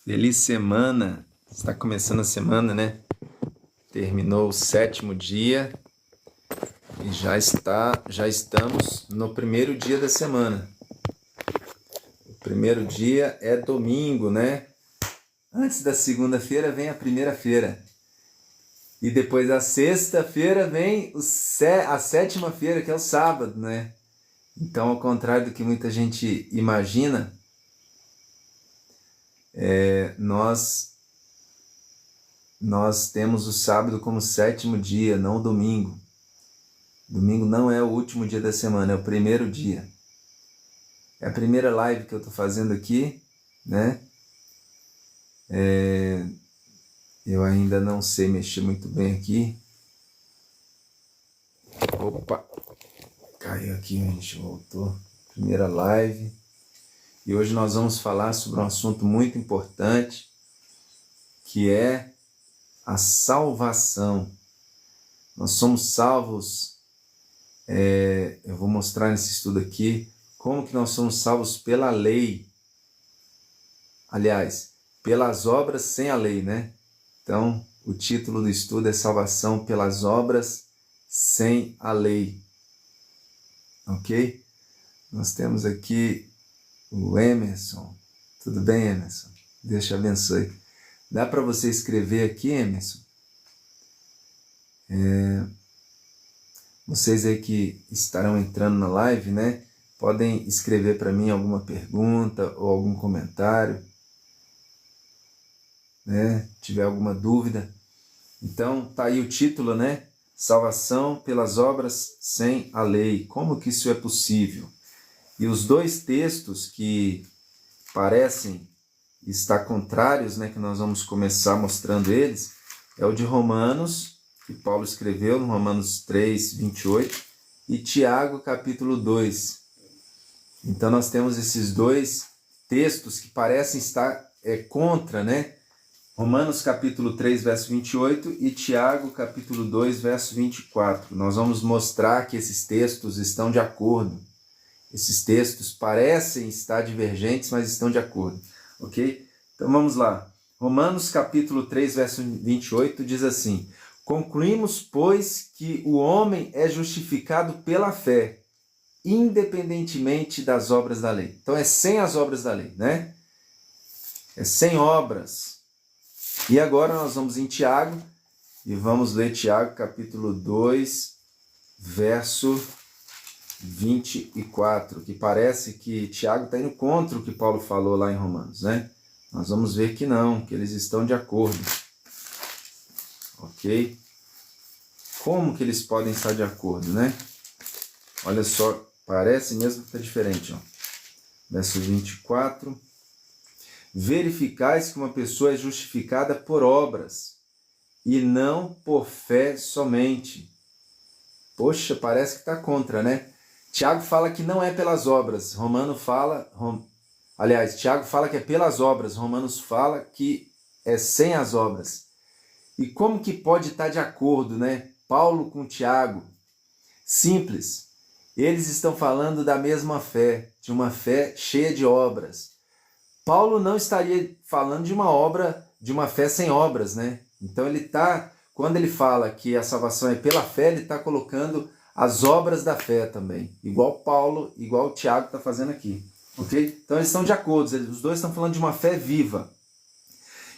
Feliz semana! Está começando a semana, né? Terminou o 7º dia e já estamos no primeiro dia da semana. O primeiro dia é domingo, né? Antes da segunda-feira vem a primeira-feira. E depois da sexta-feira vem a sétima-feira, que é o sábado, né? Então, ao contrário do que muita gente imagina, nós temos o sábado como 7º dia, não o domingo. Domingo não é o último dia da semana, é o primeiro dia. É a primeira live que eu estou fazendo aqui, né? Eu ainda não sei mexer muito bem aqui. Opa! Caiu aqui, a gente voltou. Primeira live. E hoje nós vamos falar sobre um assunto muito importante, que é a salvação. Nós somos salvos, eu vou mostrar nesse estudo aqui, como que nós somos salvos pela lei. Aliás, pelas obras sem a lei, né? Então, o título do estudo é Salvação pelas obras sem a lei. Ok? Nós temos aqui o Emerson. Tudo bem, Emerson? Deus te abençoe. Dá para você escrever aqui, Emerson? Vocês aí que estarão entrando na live, né? Podem escrever para mim alguma pergunta ou algum comentário, né? Tiver alguma dúvida. Então, tá aí o título, né? Salvação pelas obras sem a lei. Como que isso é possível? E os dois textos que parecem estar contrários, né? Que nós vamos começar mostrando eles, é o de Romanos, que Paulo escreveu no Romanos 3, 28, e Tiago, capítulo 2. Então, nós temos esses dois textos que parecem estar contra, né? Romanos, capítulo 3, verso 28 e Tiago, capítulo 2, verso 24. Nós vamos mostrar que esses textos estão de acordo. Esses textos parecem estar divergentes, mas estão de acordo. Ok? Então, vamos lá. Romanos, capítulo 3, verso 28, diz assim: Concluímos, pois, que o homem é justificado pela fé, independentemente das obras da lei. Então, é sem as obras da lei, né? É sem obras. E agora nós vamos em Tiago, e vamos ler Tiago, capítulo 2, verso 24, que parece que Tiago está indo contra o que Paulo falou lá em Romanos, né? Nós vamos ver que não, que eles estão de acordo. Ok? Como que eles podem estar de acordo, né? Olha só, parece mesmo que está diferente, ó. Verso 24. Verificais que uma pessoa é justificada por obras, e não por fé somente. Poxa, parece que está contra, né? Tiago fala que não é pelas obras. Tiago fala que é pelas obras. Romanos fala que é sem as obras. E como que pode estar de acordo, né? Paulo com Tiago. Simples. Eles estão falando da mesma fé, de uma fé cheia de obras. Paulo não estaria falando de uma obra, de uma fé sem obras, né? Então quando ele fala que a salvação é pela fé, ele está colocando as obras da fé também. Igual Paulo, igual Tiago está fazendo aqui. Ok? Então eles estão de acordo, os dois estão falando de uma fé viva.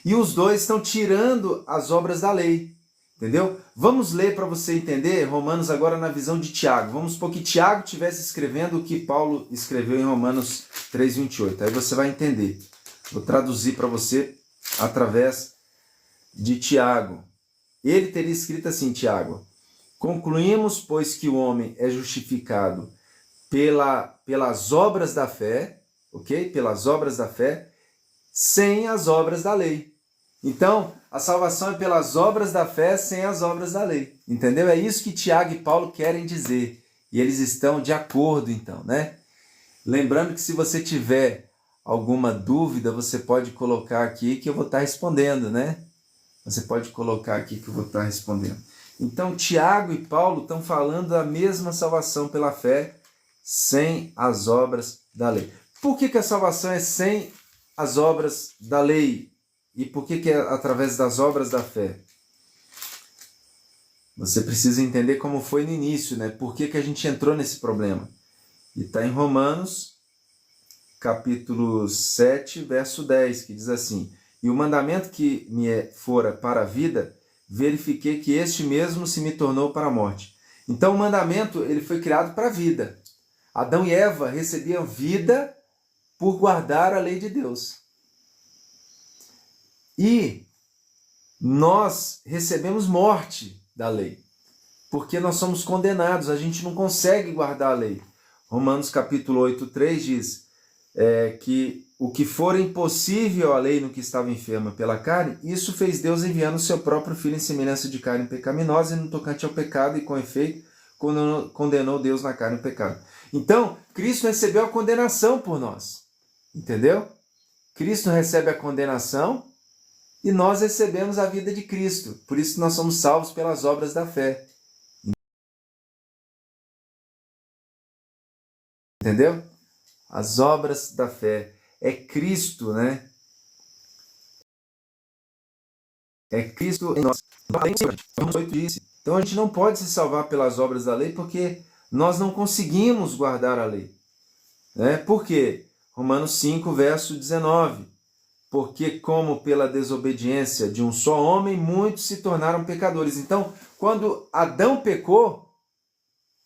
E os dois estão tirando as obras da lei. Entendeu? Vamos ler para você entender Romanos agora na visão de Tiago. Vamos supor que Tiago estivesse escrevendo o que Paulo escreveu em Romanos 3, 28. Aí você vai entender. Vou traduzir para você através de Tiago. Ele teria escrito assim, Tiago: Concluímos, pois, que o homem é justificado pelas obras da fé, ok? Pelas obras da fé, sem as obras da lei. Então, a salvação é pelas obras da fé, sem as obras da lei. Entendeu? É isso que Tiago e Paulo querem dizer. E eles estão de acordo, então, né? Lembrando que se você tiver alguma dúvida, você pode colocar aqui que eu vou estar respondendo, né? Você pode colocar aqui que eu vou estar respondendo. Então, Tiago e Paulo estão falando da mesma salvação pela fé, sem as obras da lei. Por que a salvação é sem as obras da lei? E por que é através das obras da fé? Você precisa entender como foi no início, né? Por que a gente entrou nesse problema. E está em Romanos, capítulo 7, verso 10, que diz assim: E o mandamento que me fora para a vida, verifiquei que este mesmo se me tornou para a morte. Então o mandamento ele foi criado para a vida. Adão e Eva recebiam vida por guardar a lei de Deus. E nós recebemos morte da lei, porque nós somos condenados, a gente não consegue guardar a lei. Romanos capítulo 8, 3 diz que o que for impossível à lei no que estava enferma pela carne, isso fez Deus enviando o seu próprio Filho em semelhança de carne pecaminosa e no tocante ao pecado, e com efeito condenou Deus na carne o pecado. Então, Cristo recebeu a condenação por nós. Entendeu? Cristo recebe a condenação e nós recebemos a vida de Cristo. Por isso nós somos salvos pelas obras da fé. Entendeu? As obras da fé. É Cristo, né? É Cristo em nós. Então a gente não pode se salvar pelas obras da lei porque nós não conseguimos guardar a lei. Né? Por quê? Romanos 5, verso 19. Porque como pela desobediência de um só homem, muitos se tornaram pecadores. Então, quando Adão pecou,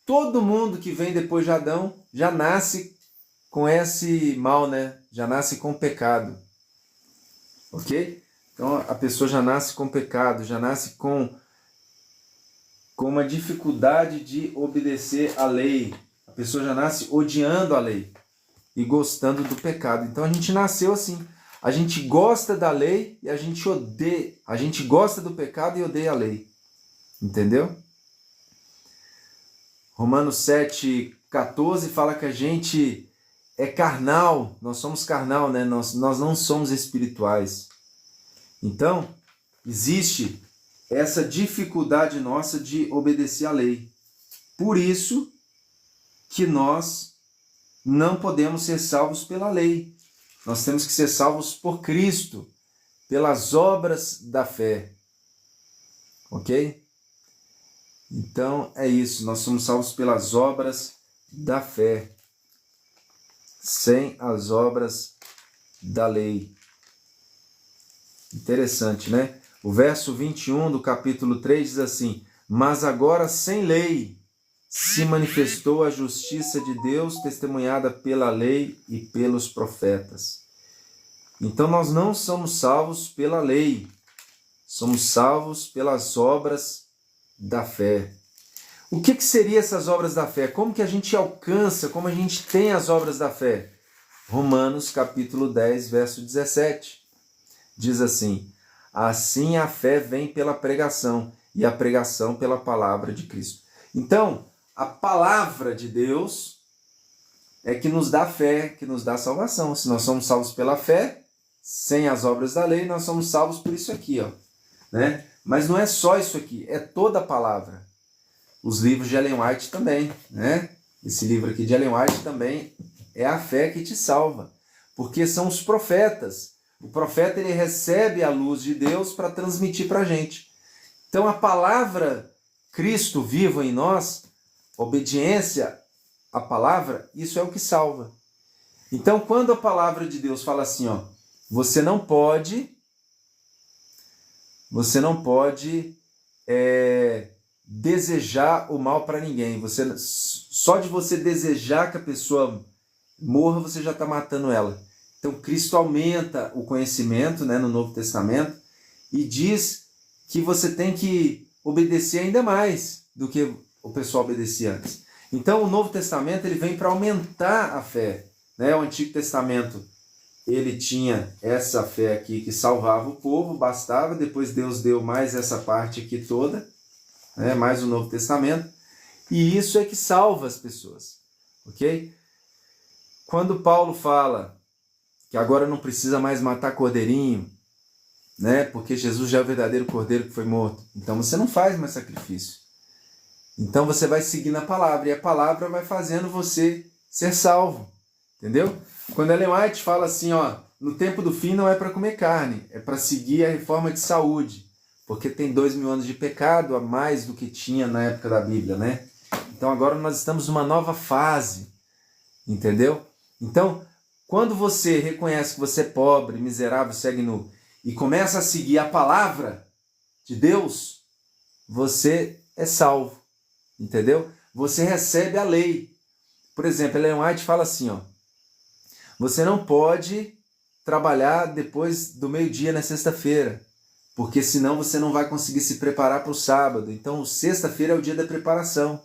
todo mundo que vem depois de Adão já nasce com esse mal, né? Já nasce com pecado. Ok? Então, a pessoa já nasce com pecado, já nasce com uma dificuldade de obedecer à lei. A pessoa já nasce odiando a lei e gostando do pecado. Então, a gente nasceu assim. A gente gosta da lei e a gente odeia. A gente gosta do pecado e odeia a lei. Entendeu? Romanos 7, 14 fala que a gente é carnal. Nós somos carnal, né? Nós não somos espirituais. Então, existe essa dificuldade nossa de obedecer à lei. Por isso que nós não podemos ser salvos pela lei. Nós temos que ser salvos por Cristo, pelas obras da fé. Ok? Então é isso, nós somos salvos pelas obras da fé, sem as obras da lei. Interessante, né? O verso 21 do capítulo 3 diz assim: Mas agora sem lei se manifestou a justiça de Deus, testemunhada pela lei e pelos profetas. Então nós não somos salvos pela lei, somos salvos pelas obras da fé. O que seriam essas obras da fé? Como que a gente alcança, como a gente tem as obras da fé? Romanos capítulo 10, verso 17. Diz assim: Assim a fé vem pela pregação, e a pregação pela palavra de Cristo. Então, a palavra de Deus é que nos dá fé, que nos dá salvação. Se nós somos salvos pela fé, sem as obras da lei, nós somos salvos por isso aqui, ó, né? Mas não é só isso aqui, é toda a palavra. Os livros de Ellen White também, né? Esse livro aqui de Ellen White também é a fé que te salva, porque são os profetas. O profeta ele recebe a luz de Deus para transmitir para a gente. Então a palavra Cristo vivo em nós, obediência à palavra, isso é o que salva. Então quando a palavra de Deus fala assim, ó, você não pode desejar o mal para ninguém. Só de você desejar que a pessoa morra, você já está matando ela. Então Cristo aumenta o conhecimento, né, no Novo Testamento e diz que você tem que obedecer ainda mais do que o pessoal obedecia antes. Então o Novo Testamento ele vem para aumentar a fé, né? O Antigo Testamento ele tinha essa fé aqui que salvava o povo, bastava, depois Deus deu mais essa parte aqui toda, né? Mais o Novo Testamento, e isso é que salva as pessoas, ok? Quando Paulo fala que agora não precisa mais matar cordeirinho, né? Porque Jesus já é o verdadeiro cordeiro que foi morto, então você não faz mais sacrifício. Então você vai seguindo a palavra, e a palavra vai fazendo você ser salvo, entendeu? Quando Ellen White fala assim, ó, no tempo do fim não é para comer carne, é para seguir a reforma de saúde, porque tem 2000 anos de pecado a mais do que tinha na época da Bíblia, né? Então agora nós estamos numa nova fase, entendeu? Então, quando você reconhece que você é pobre, miserável, segue nu, e começa a seguir a palavra de Deus, você é salvo, entendeu? Você recebe a lei. Por exemplo, Ellen White fala assim, ó, você não pode trabalhar depois do meio-dia na sexta-feira, porque senão você não vai conseguir se preparar para o sábado. Então, sexta-feira é o dia da preparação.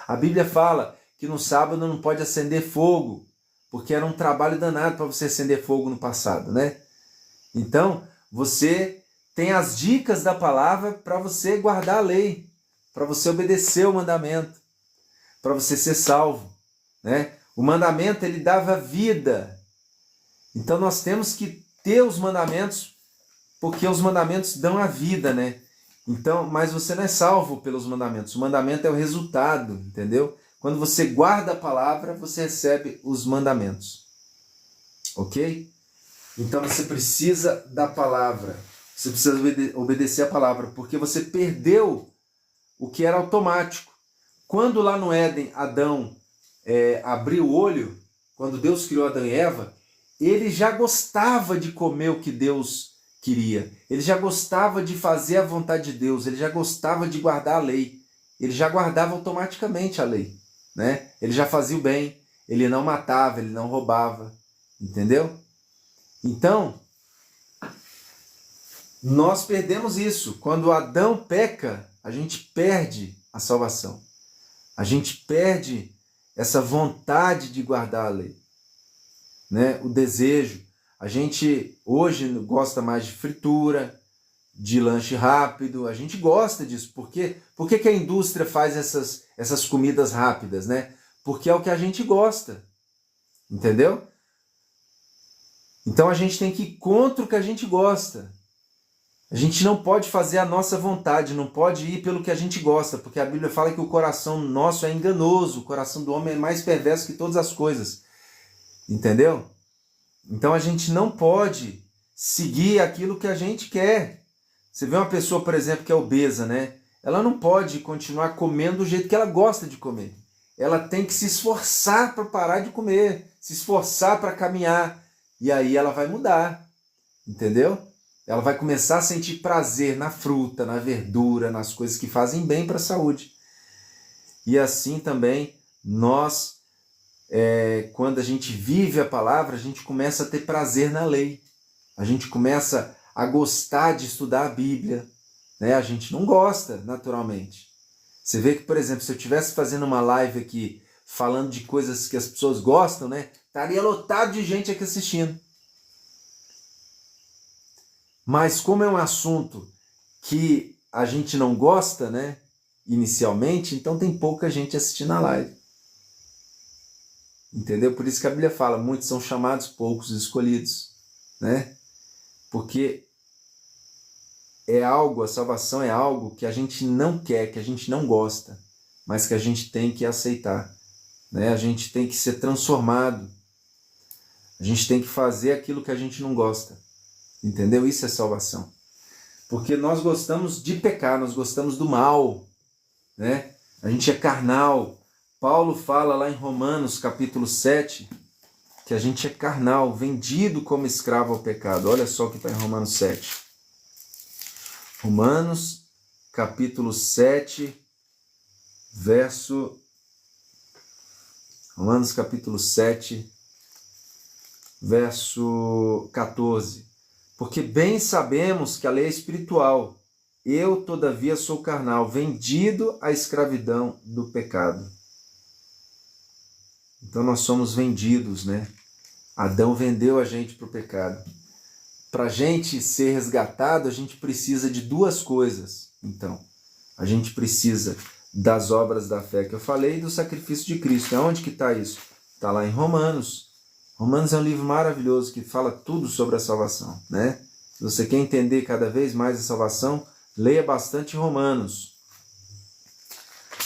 A Bíblia fala que no sábado não pode acender fogo, porque era um trabalho danado para você acender fogo no passado, né? Então, você tem as dicas da palavra para você guardar a lei, para você obedecer o mandamento, para você ser salvo, né? O mandamento, ele dava vida. Então, nós temos que ter os mandamentos, porque os mandamentos dão a vida, né? Então, mas você não é salvo pelos mandamentos. O mandamento é o resultado, entendeu? Quando você guarda a palavra, você recebe os mandamentos. Ok? Então você precisa da palavra. Você precisa obedecer a palavra, porque você perdeu o que era automático. Quando lá no Éden, Adão abriu o olho, quando Deus criou Adão e Eva, ele já gostava de comer o que Deus queria. Ele já gostava de fazer a vontade de Deus. Ele já gostava de guardar a lei. Ele já guardava automaticamente a lei, né? Ele já fazia o bem. Ele não matava, ele não roubava. Entendeu? Então, nós perdemos isso. Quando Adão peca, a gente perde a salvação. A gente perde essa vontade de guardar a lei, né? O desejo. A gente hoje gosta mais de fritura, de lanche rápido. A gente gosta disso. Por quê? Por que a indústria faz essas comidas rápidas, né? Porque é o que a gente gosta. Entendeu? Então a gente tem que ir contra o que a gente gosta. A gente não pode fazer a nossa vontade, não pode ir pelo que a gente gosta, porque a Bíblia fala que o coração nosso é enganoso, o coração do homem é mais perverso que todas as coisas. Entendeu? Então a gente não pode seguir aquilo que a gente quer. Você vê uma pessoa, por exemplo, que é obesa, né? Ela não pode continuar comendo do jeito que ela gosta de comer. Ela tem que se esforçar para parar de comer, se esforçar para caminhar. E aí ela vai mudar, entendeu? Ela vai começar a sentir prazer na fruta, na verdura, nas coisas que fazem bem para a saúde. E assim também nós, quando a gente vive a palavra, a gente começa a ter prazer na lei. A gente começa a gostar de estudar a Bíblia, né? A gente não gosta, naturalmente. Você vê que, por exemplo, se eu estivesse fazendo uma live aqui, falando de coisas que as pessoas gostam, né? Estaria lotado de gente aqui assistindo. Mas como é um assunto que a gente não gosta, né? Inicialmente, então tem pouca gente assistindo a live. Entendeu? Por isso que a Bíblia fala, muitos são chamados, poucos escolhidos, né? Porque a salvação é algo que a gente não quer, que a gente não gosta, mas que a gente tem que aceitar, né? A gente tem que ser transformado. A gente tem que fazer aquilo que a gente não gosta. Entendeu? Isso é salvação. Porque nós gostamos de pecar, nós gostamos do mal, né? A gente é carnal. Paulo fala lá em Romanos capítulo 7 que a gente é carnal, vendido como escravo ao pecado. Olha só o que está em Romanos 7. Romanos capítulo 7, Romanos capítulo 7, verso 14. Porque bem sabemos que a lei é espiritual. Eu, todavia, sou carnal, vendido à escravidão do pecado. Então nós somos vendidos, né? Adão vendeu a gente para o pecado. Para a gente ser resgatado, a gente precisa de duas coisas. Então, a gente precisa das obras da fé que eu falei e do sacrifício de Cristo. Onde que está isso? Está lá em Romanos. Romanos é um livro maravilhoso que fala tudo sobre a salvação, né? Se você quer entender cada vez mais a salvação, leia bastante Romanos.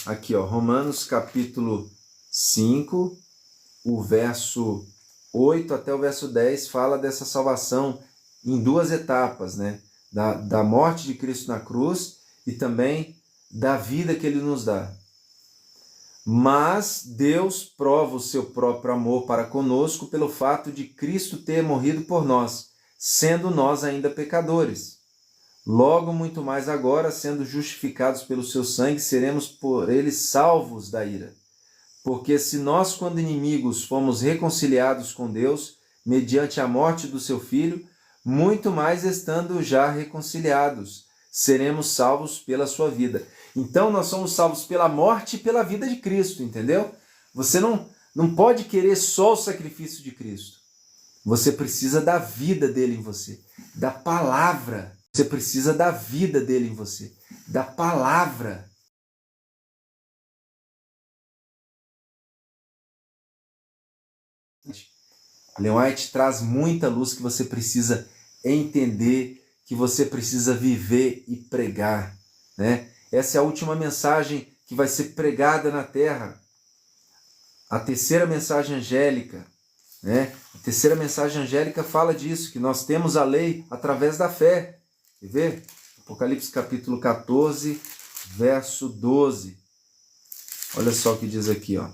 Aqui, ó, Romanos capítulo 5, o verso 8 até o verso 10 fala dessa salvação em duas etapas, né? Da morte de Cristo na cruz e também da vida que ele nos dá. Mas Deus prova o seu próprio amor para conosco pelo fato de Cristo ter morrido por nós, sendo nós ainda pecadores. Logo, muito mais agora, sendo justificados pelo seu sangue, seremos por ele salvos da ira. Porque se nós, quando inimigos, fomos reconciliados com Deus, mediante a morte do seu Filho, muito mais estando já reconciliados, seremos salvos pela sua vida. Então nós somos salvos pela morte e pela vida de Cristo, entendeu? Você não pode querer só o sacrifício de Cristo. Você precisa da vida dele em você, da palavra. Você precisa da vida dele em você, da palavra. Ellen White traz muita luz que você precisa entender, que você precisa viver e pregar, né? Essa é a última mensagem que vai ser pregada na terra. A terceira mensagem angélica, né? A terceira mensagem angélica fala disso, que nós temos a lei através da fé. Quer ver? Apocalipse capítulo 14, verso 12. Olha só o que diz aqui, ó.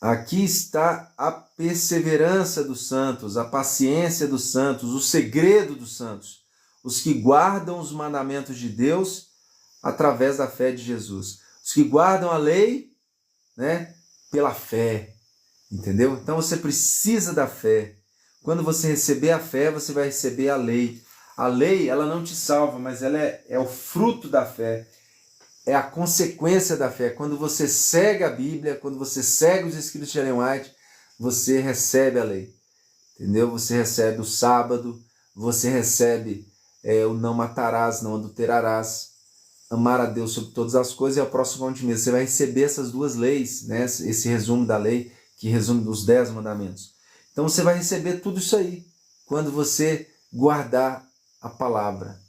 Aqui está a perseverança dos santos, a paciência dos santos, o segredo dos santos, os que guardam os mandamentos de Deus através da fé de Jesus. Os que guardam a lei, né, pela fé, entendeu? Então você precisa da fé. Quando você receber a fé, você vai receber a lei. A lei, ela não te salva, mas ela é o fruto da fé. É a consequência da fé. Quando você segue a Bíblia, quando você segue os escritos de Ellen White, você recebe a lei. Entendeu? Você recebe o sábado, você recebe o não matarás, não adulterarás, amar a Deus sobre todas as coisas e ao próximo como a ti mesmo. Você vai receber essas duas leis, né? Esse resumo da lei, que resume os 10 mandamentos. Então você vai receber tudo isso aí, quando você guardar a palavra.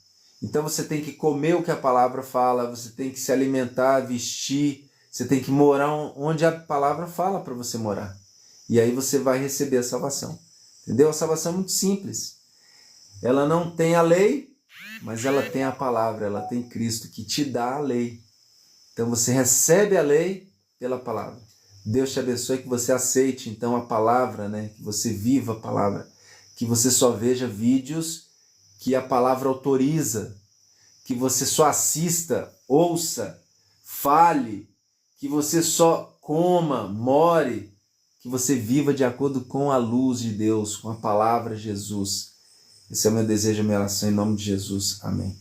Então você tem que comer o que a palavra fala, você tem que se alimentar, vestir, você tem que morar onde a palavra fala para você morar. E aí você vai receber a salvação. Entendeu? A salvação é muito simples. Ela não tem a lei, mas ela tem a palavra, ela tem Cristo que te dá a lei. Então você recebe a lei pela palavra. Deus te abençoe, que você aceite então a palavra, né? Que você viva a palavra, que você só veja vídeos que a palavra autoriza, que você só assista, ouça, fale, que você só coma, more, que você viva de acordo com a luz de Deus, com a palavra de Jesus. Esse é o meu desejo, a minha oração em nome de Jesus. Amém.